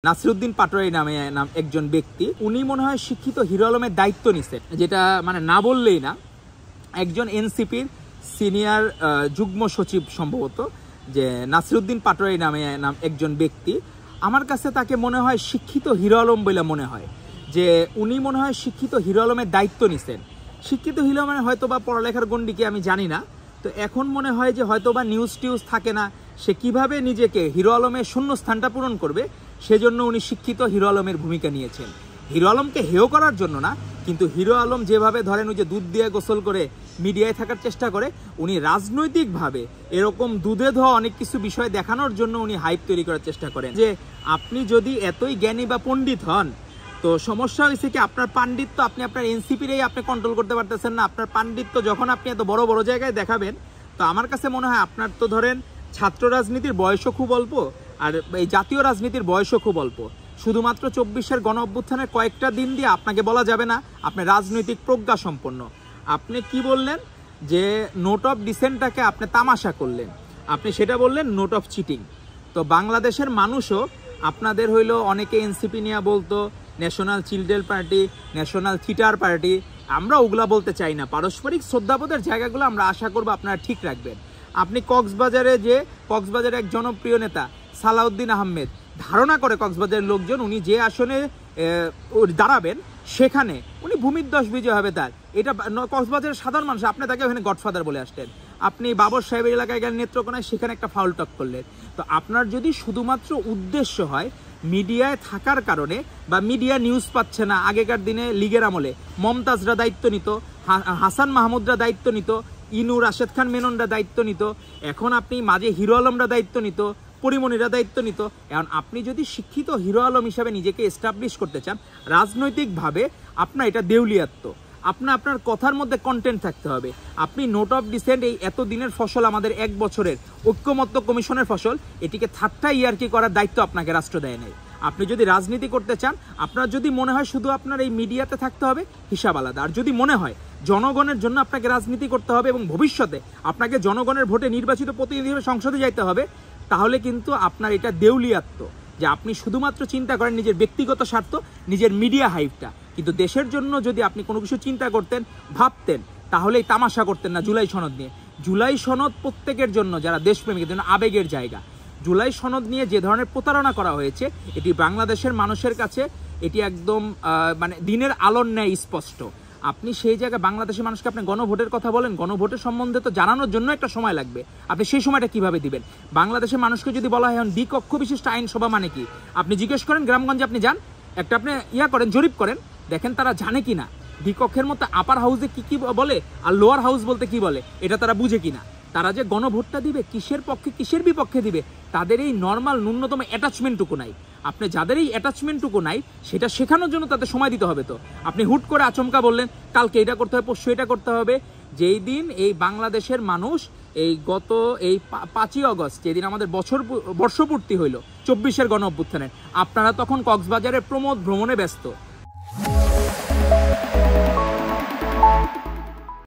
নাসিরউদ্দিন পাটোয়ারি নামে একজন ব্যক্তি, উনি মনে হয় শিক্ষিত হিরো আলমের দায়িত্ব নিছেন, যেটা মানে না বললেই না। একজন এনসিপির সিনিয়র যুগ্ম সচিব সম্ভবত, যে নাসিরউদ্দিন পাটোয়ারি নামে একজন ব্যক্তি, আমার কাছে তাকে মনে হয় শিক্ষিত হিরো আলম বলে মনে হয়, যে উনি মনে হয় শিক্ষিত হিরো আলমের দায়িত্ব নিছেন। শিক্ষিত হিরো আলমের হয়তো বা পড়ালেখার গণ্ডি কি আমি জানি না, তো এখন মনে হয় যে হয়তো বা নিউজ টিউজ থাকে না, সে কিভাবে নিজেকে হিরো আলমের শূন্য স্থানটা পূরণ করবে, সেজন্য উনি শিক্ষিত হিরো আলমের ভূমিকা নিয়েছেন। হিরো আলমকে হেয় করার জন্য না, কিন্তু হিরো আলম যেভাবে ধরেন ওই যে দুধ দিয়ে গোসল করে মিডিয়ায় থাকার চেষ্টা করে, উনি রাজনৈতিকভাবে এরকম দুধে ধোয়া অনেক কিছু বিষয় দেখানোর জন্য উনি হাইপ তৈরি করার চেষ্টা করেন, যে আপনি যদি এতই জ্ঞানী বা পণ্ডিত হন, তো সমস্যা হয়েছে কি আপনার পাণ্ডিত্য আপনি আপনার এনসিপিরেই আপনি কন্ট্রোল করতে পারতেছেন না। আপনার পাণ্ডিত্য যখন আপনি এত বড় বড় জায়গায় দেখাবেন, তো আমার কাছে মনে হয় আপনার তো ধরেন ছাত্র রাজনীতির বয়সও খুব অল্প, আর এই জাতীয় রাজনীতির বয়সও খুব অল্প। শুধুমাত্র 24-এর গণ অভ্যুত্থানের কয়েকটা দিন দিয়ে আপনাকে বলা যাবে না আপনি রাজনৈতিক প্রজ্ঞা সম্পন্ন। আপনি কি বললেন যে নোট অফ ডিসেন্টটাকে আপনি তামাশা করলেন, আপনি সেটা বললেন নোট অফ চিটিং। তো বাংলাদেশের মানুষও আপনাদের হইলো অনেকে এনসিপি নিয়ে বলতো national children party, national theatre party, আমরা ওগুলা বলতে চাই না। পারস্পরিক শ্রদ্ধাবোধের জায়গাগুলো আমরা আশা করব আপনারা ঠিক রাখবেন। আপনি কক্সবাজারে এক জনপ্রিয় নেতা সালাউদ্দিন আহমেদ, ধারণা করে কক্সবাজারের লোকজন উনি যে আসনে দাঁড়াবেন সেখানে উনি ভূমিধ্বস বিজয় হবে তার, এটা কক্সবাজারের সাধারণ মানুষ, আপনি তাকে ওখানে গডফাদার বলে আসতেন। আপনি বাবর সাহেবের এলাকায় গেলেন নেত্রকোনায়, সেখানে একটা ফাউল টক করলেন। তো আপনার যদি শুধুমাত্র উদ্দেশ্য হয় মিডিয়ায় থাকার কারণে, বা মিডিয়া নিউজ পাচ্ছে না, আগেকার দিনে লীগের আমলে মমতাজরা দায়িত্ব নিত, হাসান মাহমুদরা দায়িত্ব নিত, ইনু রাশেদ খান মেননরা দায়িত্ব নিত, এখন আপনি মাঝে হিরো আলমরা দায়িত্ব নিত, পরিমণিরা দায়িত্ব নিত। এখন আপনি যদি শিক্ষিত হিরো আলম হিসাবে নিজেকে এস্টাবলিশ করতে চান রাজনৈতিকভাবে, আপনার এটা দেউলিয়াত্ব। আপনার কথার মধ্যে কন্টেন্ট থাকতে হবে। আপনি নোট অফ ডিসেন্ট, এই এত দিনের ফসল, আমাদের 1 বছরের ঐক্যমত্য কমিশনের ফসল, এটিকে ঠাট্টা ইয়ার্কি করার দায়িত্ব আপনাকে রাষ্ট্র দেয় নাই। আপনি যদি রাজনীতি করতে চান, আপনার যদি মনে হয় শুধু আপনার এই মিডিয়াতে থাকতে হবে, হিসাব আলাদা। আর যদি মনে হয় জনগণের জন্য আপনাকে রাজনীতি করতে হবে এবং ভবিষ্যতে আপনাকে জনগণের ভোটে নির্বাচিত প্রতিনিধি হিসেবে সংসদে যাইতে হবে, তাহলে কিন্তু আপনার এটা দেউলিয়াত্ব, যে আপনি শুধুমাত্র চিন্তা করেন নিজের ব্যক্তিগত স্বার্থ, নিজের মিডিয়া হাইপটা। কিন্তু দেশের জন্য যদি আপনি কোনো কিছু চিন্তা করতেন, ভাবতেন, তাহলেই তামাশা করতেন না জুলাই সনদ নিয়ে। জুলাই সনদ প্রত্যেকের জন্য, যারা দেশপ্রেমিকের জন্য আবেগের জায়গা। জুলাই সনদ নিয়ে যে ধরনের প্রতারণা করা হয়েছে, এটি বাংলাদেশের মানুষের কাছে এটি একদম মানে দিনের আলোর ন্যায় স্পষ্ট। আপনি সেই জায়গায় বাংলাদেশের মানুষকে আপনি গণভোটের কথা বলেন, গণভোটের সম্বন্ধে তো জানানোর জন্য একটা সময় লাগবে, আপনি সেই সময়টা কিভাবে দিবেন? বাংলাদেশের মানুষকে যদি বলা হয় এখন দ্বিকক্ষ বিশিষ্ট আইনসভা মানে কি, আপনি জিজ্ঞেস করেন গ্রামগঞ্জে, আপনি যান একটা, আপনি করেন, জরিপ করেন, দেখেন তারা জানে কিনা দ্বিকক্ষের মতো আপার হাউসে কি বলে আর লোয়ার হাউস বলতে কি বলে, এটা তারা বুঝে কিনা। তারা যে গণভোটটা দিবে কিসের পক্ষে কিসের বিপক্ষে দিবে, তাদের এই নর্মাল ন্যূনতম অ্যাটাচমেন্টটুকু নাই। আপনি যাদের এই অ্যাটাচমেন্টটুকু নাই, সেটা শেখানোর জন্য তাদের সময় দিতে হবে। তো আপনি হুট করে আচমকা বললেন কালকে এটা করতে হবে, পরশু এটা করতে হবে। যেই দিন এই বাংলাদেশের মানুষ এই 5ই অগস্ট, যেদিন আমাদের বর্ষপূর্তি হইল 24-এর গণ অভ্যুত্থানের, আপনারা তখন কক্সবাজারের প্রমোদ ভ্রমণে ব্যস্ত।